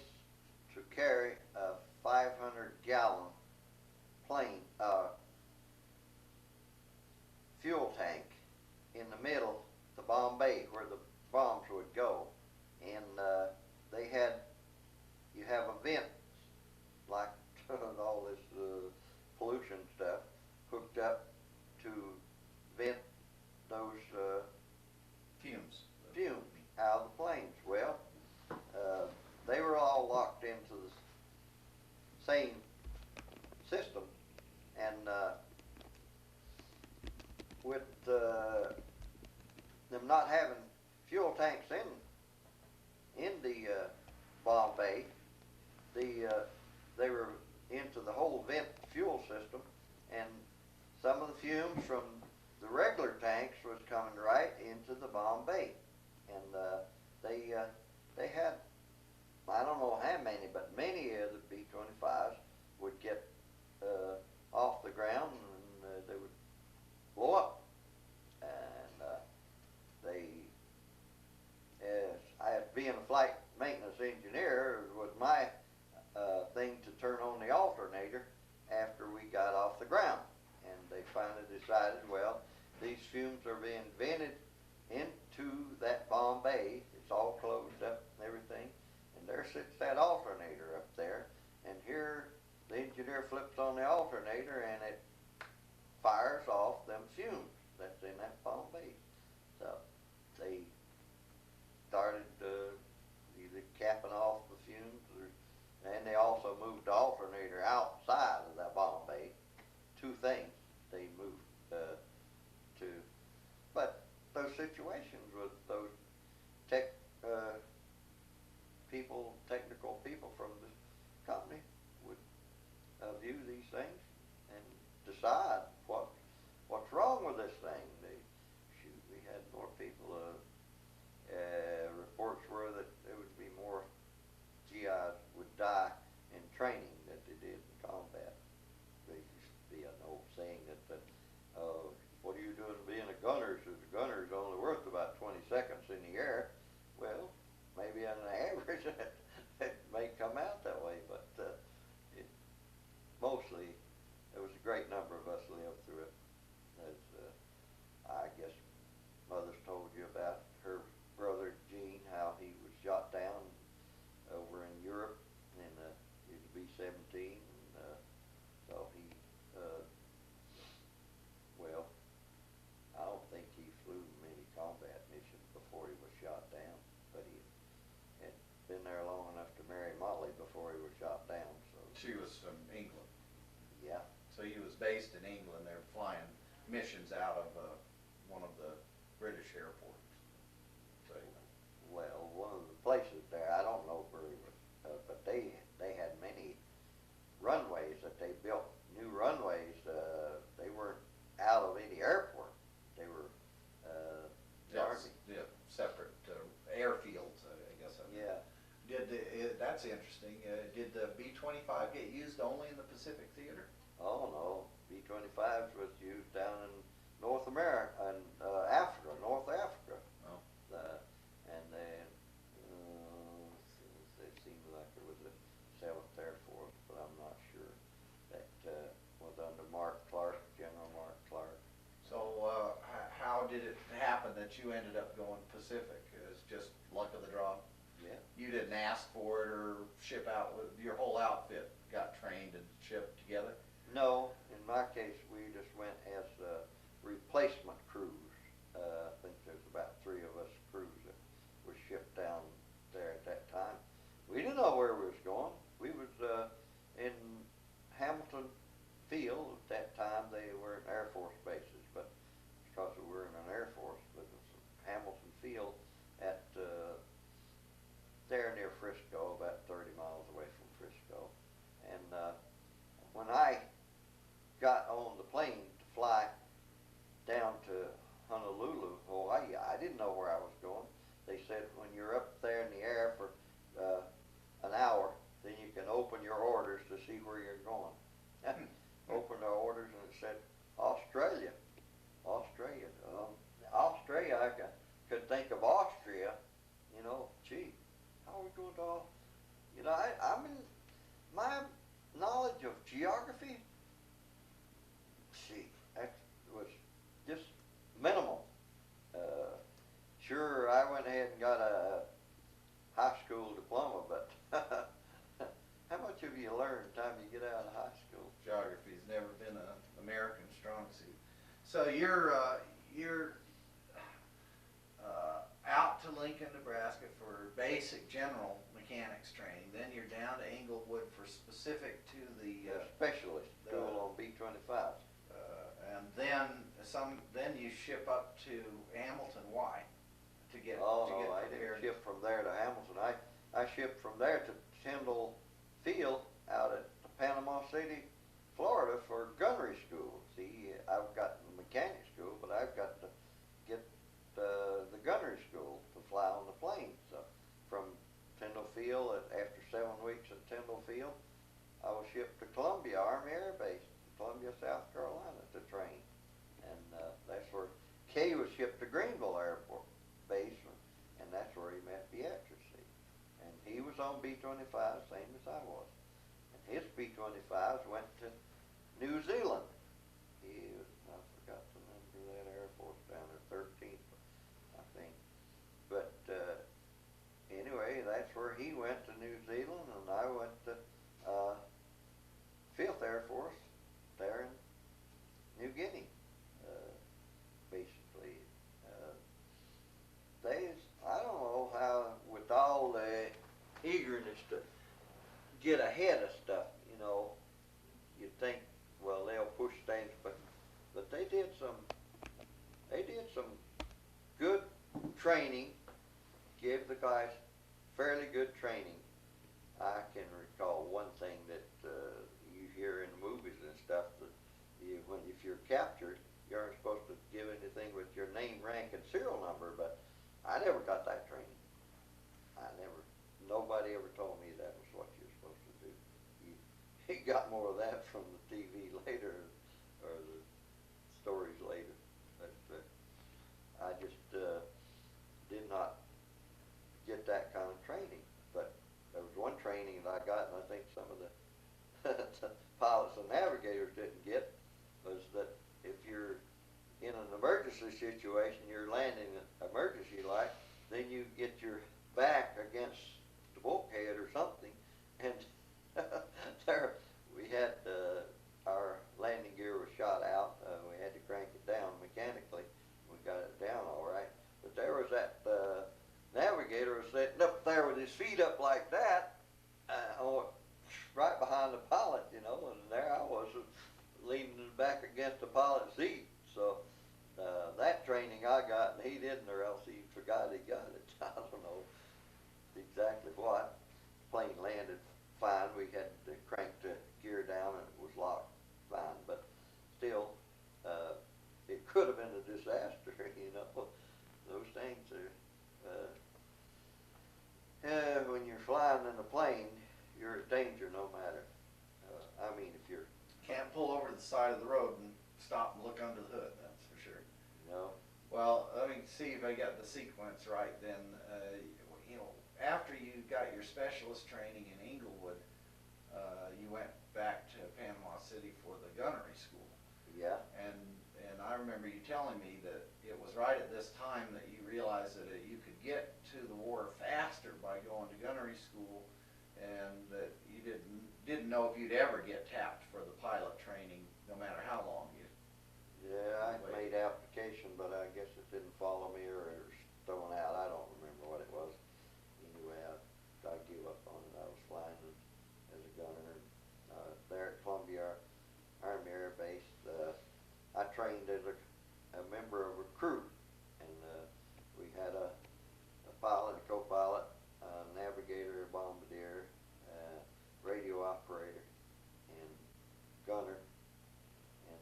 to carry a 500-gallon plane fuel tank in the middle, the bomb bay, where the bombs would go. And they had, you have a vent, like all this pollution stuff, hooked up to vent those Fumes. out of the planes. Well, they were all locked into the same system, and with them not having fuel tanks in the bomb bay, they were into the whole vent fuel system, and some of the fumes from the regular tanks was coming right into the bomb bay, and they had, I don't know how many, but many of the B-25s would get off the ground, and they would blow up. And being a flight maintenance engineer, it was my thing to turn on the alternator after we got off the ground. And they finally decided, well, these fumes are being vented into that bomb bay. It's all closed up and everything. And there sits that alternator up there. And here the engineer flips on the alternator and it fires off them fumes that's in that bomb bay. So they started either capping off the fumes, and they also moved the alternator outside of that bomb bay. Two things they moved to. But those situations with those technical people from the company would view these things and decide what's wrong with this thing. We had more people. Reports were that there would be more GIs would die in training than they did in combat. There used to be an old saying that what are you doing being a gunner? So the gunner's only worth about 20 seconds in the air. Well, maybe on an average it may come out that way, but mostly there was a great number of us lived through it. As I guess Mother's told you about her brother Gene, how he was shot down over in Europe in his B-17. So he, well, I don't think he flew many combat missions before he was shot down, but he had been there long enough to marry Molly before he was shot down. So She was from England. yeah. So he was based in England. They're flying missions out of one of the British airports. So, Well, one of the places there, I don't know where he was, but they had many runways that they built, new runways. They weren't out of any airport. They were Army. yeah, separate airfields, I guess. Yeah. That's interesting. Did the B-25 get used only in the Pacific Theater? Oh no, B-25s was used down in North America and Africa, North Africa. Oh. And then it seemed like there was a 7th Air Force, but I'm not sure. That was under General Mark Clark. So how did it happen that you ended up going Pacific? It was just luck of the draw? Yeah. You didn't ask for it or ship out with your whole outfit got trained and shipped together? No, in my case, we just went as replacement crews. I think there's about 3 of us crews that were shipped down there at that time. We didn't know where we was going. We was in Hamilton Field at that time. They were in Air Force bases, but because we were in an Air Force, but it was Hamilton Field at there near Frisco, about 30 miles away from Frisco. And when I got on the plane to fly down to Honolulu, Hawaii, I didn't know where I was going. They said when you're up there in the air for an hour, then you can open your orders to see where you're going. Opened our orders and it said Australia. Australia. Australia, I could think of Austria, you know, gee, how are we going to, you know, I mean, my knowledge of geography, gee, that was just minimal. Sure, I went ahead and got a high school diploma, but how much have you learned time you get out of high school? Geography's never been an American strong suit. So you're out to Lincoln, Nebraska for basic general mechanics training. Then you're down to Englewood for specific to the Specialist school on B-25. and then you ship up to Hamilton. Why? To get I didn't prepared. ship from there to Hamilton. I shipped from there to Tyndall Field out at Panama City, Florida for gunnery school. See, I've got the mechanic school, but I've got to get the gunnery school to fly on the plane. So from Tyndall Field, after 7 weeks at Tyndall Field, I was shipped to Columbia Army Air Base, Columbia, South Carolina, to train. And that's where Kay was shipped to Greenville Airport Base, and that's where he met Beatrice. See. And he was on B-25, same as I was. And his B-25s went to New Zealand. I forgot the number of that Air Force down there, 13th, I think. But anyway, that's where he went to New Zealand, and I went to 5th Air Force there in New Guinea, basically. I don't know how, with all the eagerness to get ahead of stuff, you know, you'd think, well, they'll push things, but they did some good training, gave the guys fairly good training. I can recall one thing that you hear in movies and stuff, that if you're captured, you aren't supposed to give anything with your name, rank, and serial number, but I never got that training. Nobody ever told me that was what you're supposed to do. You got more of that from the TV later, or the stories later. But I just did not get that kind of training. But there was one training that I got, and I think some of the pilots and navigators didn't get, was that if you're in an emergency situation, you're landing an emergency light, then you get your back against the bulkhead or something, and there we had our landing gear was shot out. We had to crank it down mechanically. We got it down all right, but there was that navigator was sitting up there with his feet up like that, right behind the pilot, you know, and there I was leaning back against the pilot's seat. So that training I got, and he didn't, or else he forgot he got it. I don't know exactly what. The plane landed fine. We had to crank the gear down, and it was locked fine. But still, it could have been a disaster, you know. Those things are, when you're flying in a plane, you're in danger no matter. I mean, if you're... Can't pull over to the side of the road and stop and look under the hood, that's for sure. No. Well, let me see if I got the sequence right then. You know, after you got your specialist training in Englewood, you went back to Panama City for the gunnery school. Yeah. And I remember you telling me that it was right at this time that you realized that you could get to the war faster by going to gunnery school and that you didn't know if you'd ever get tapped for the pilot training, no matter how long you. Yeah, I made application, but I guess it didn't follow me, or it was thrown out. I don't remember what it was. Anyway, I gave up on it. I was flying as a gunner there at Columbia Army Air Base. I trained as a member of a crew, and we had a pilot, a co-pilot, a navigator, a bombardier, radio operator, and gunner, and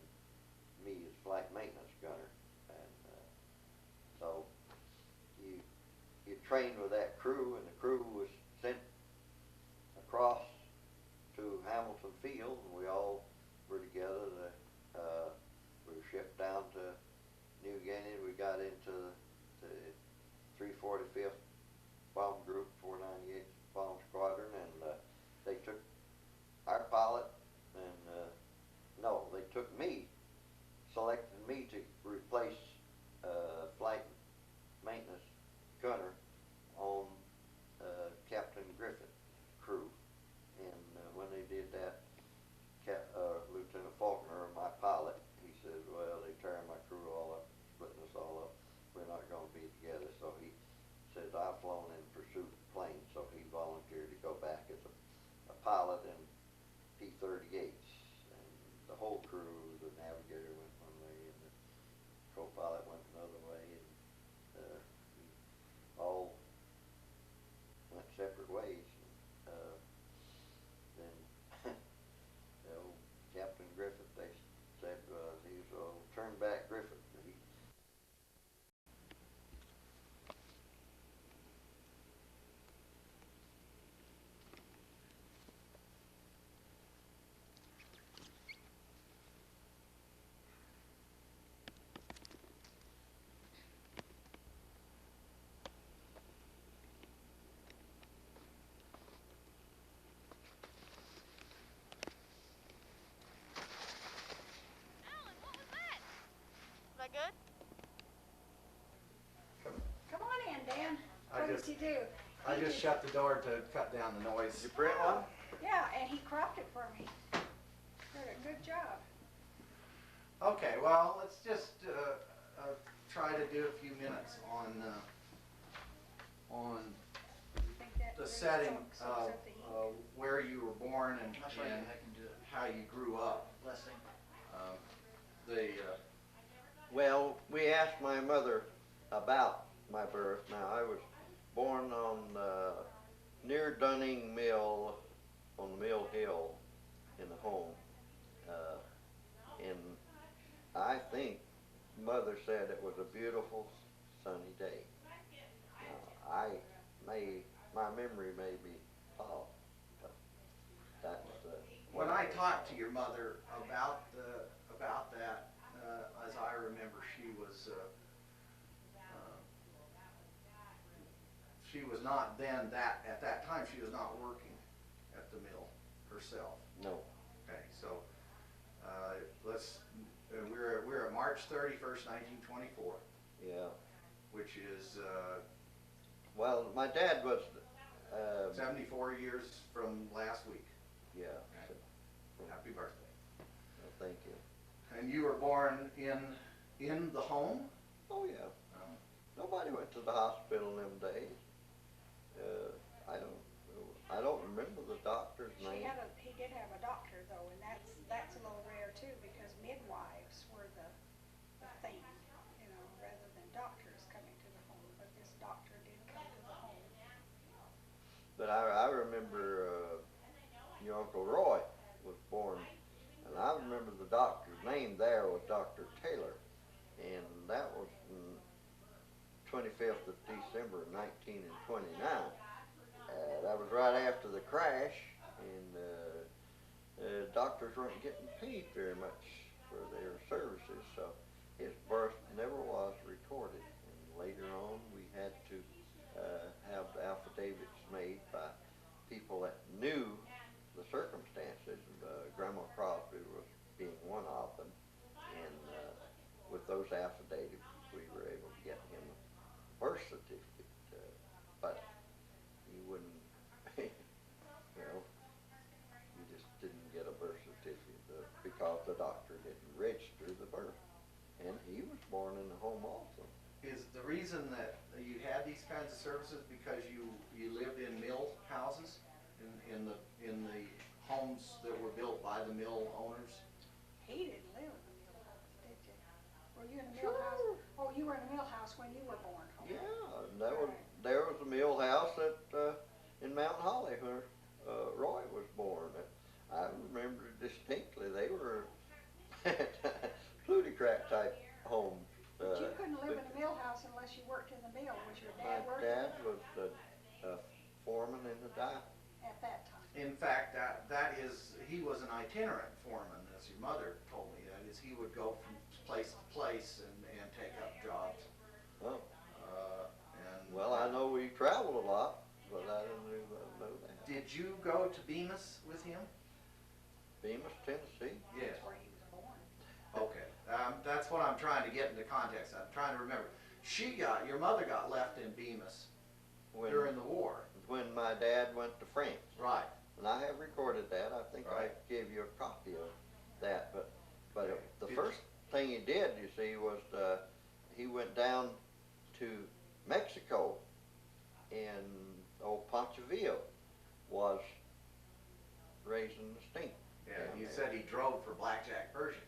me as flight maintenance gunner. And so you trained with that crew, and the crew was sent across to Hamilton Field, and we all were together. We were shipped down to New Guinea. We got into the 345th Bomb Group, 498th Bomb Squadron, and they took our pilot, and no, they took me, selected me to replace flight maintenance gunner on Captain Griffith crew. And when they did that, Lieutenant Faulkner, my pilot, he says, well, they tearing my crew all up, splitting us all up. We're not going to be together. So he says, I've flown in pursuit of planes. So he volunteered to go back as a pilot in P-38s. And the whole crew, the navigator went one way, and the co-pilot went another way, and we all went separate ways. Then the old Captain Griffith, they said he was old turn-back Griffith. Good? Come on in, Dan. What did you do? I just shut the door to cut down the noise. Did you print one? Yeah, and he cropped it for me. Did a good job. Okay, well, let's just try to do a few minutes on Think that the really setting soaks of up the heat. where you were born and how you grew up. Well, we asked my mother about my birth. Now, I was born on near Dunning Mill, on the Mill Hill, in the home. And I think Mother said it was a beautiful sunny day. Now, my memory may be off, but that was When I talked to your mother about that, as I remember, she was not then at that time she was not working at the mill herself. no. Okay, so we're at March 31st, 1924, Yeah. which is Well, my dad was 74 years from last week. yeah. Happy birthday. Well, thank you. And you were born in the home? Oh yeah. Nobody went to the hospital in them days. I don't remember the doctor's name. He did have a doctor though, and that's a little rare too, because midwives were the thing, rather than doctors coming to the home. But this doctor did come to the home. But I remember your Uncle Roy was born, and I remember the doctor's name there was Dr. Taylor, and that was 25th of December 1929. That was right after the crash, and doctors weren't getting paid very much for their services, so his birth never was recorded. And later on, we had to have affidavits made by people that knew the circumstances. Grandma Crosby was being one of them, and with those affidavits, we were able to get him a birth certificate. But you wouldn't reason that you had these kinds of services because you lived in mill houses, in the homes that were built by the mill owners? He didn't live in the mill house, did you? Were you in the mill house? Oh, you were in the mill house when you were born. Okay. Yeah, and there was a mill house in Mount Holly where Roy was born. I remember distinctly they were plutocrat type homes. But you couldn't live in a mill house unless you worked in the mill. Was your My dad working dad was a foreman in the dye. at that time? In fact, he was an itinerant foreman, as your mother told me. That is, he would go from place to place and take up jobs. Oh, And well, I know we traveled a lot, but I didn't know that. Did you go to Bemis with him? Bemis, Tennessee? Yes. That's where he was born. Okay, that's what I'm trying to get into context. I'm trying to remember. Your mother got left in Bemis When, during the war. when my dad went to France. Right. And I have recorded that. I think Right. I gave you a copy of that. But Okay. the Did first thing he did, you see, was he went down to Mexico, and old Pancho Villa was raising the stink. Yeah, down you there. said he drove for Blackjack Pershing.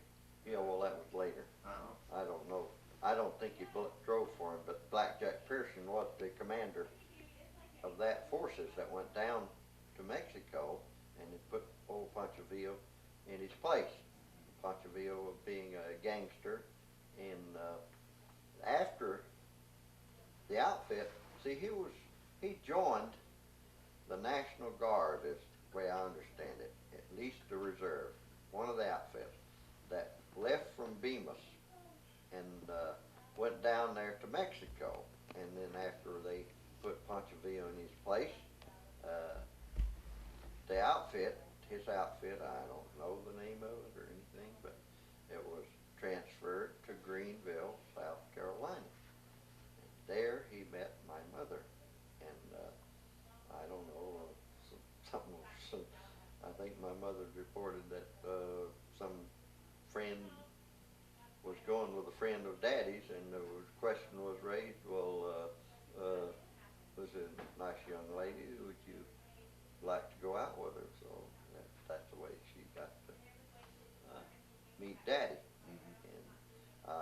Yeah, well, that was later. Uh-huh. I don't know. I don't think he drove for him, but Blackjack Pearson was the commander of that forces that went down to Mexico, and he put old Pancho Villa in his place. Pancho Villa being a gangster, and after the outfit, see, he joined the National Guard, is the way I understand it, at least the reserve, one of the outfits that left from Bemis and went down there to Mexico. And then after they put Pancho Villa in his place, the outfit, his outfit, I don't know the name of it or anything, but it was transferred to Greenville, South Carolina. And there he met my mother, and I don't know, I think my mother reported that some friend was going with a friend of Daddy's, and the question was raised, well, was a nice young lady, would you like to go out with her? So that's the way she got to meet Daddy. And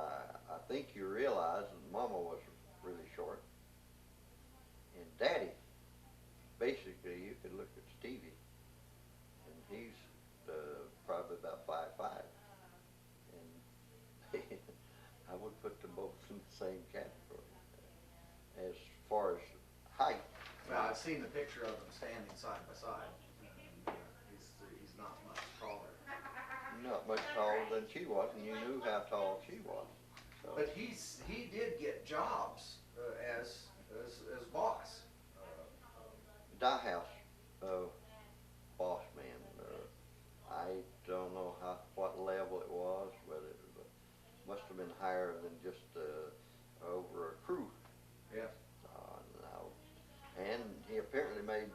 I think you realize that Mama was really short, and Daddy, basically you could look at Stevie, and he's probably about 5'5", and I would put them both in the same category as far as height. Well, I've seen the picture of them standing side by side. And, he's not much taller. Not much taller than she was, and you knew how tall she was. So. But he did get jobs as boss. Dye house boss man. I don't know what level it was, but it must have been higher than just over a crew. Yes. And he apparently made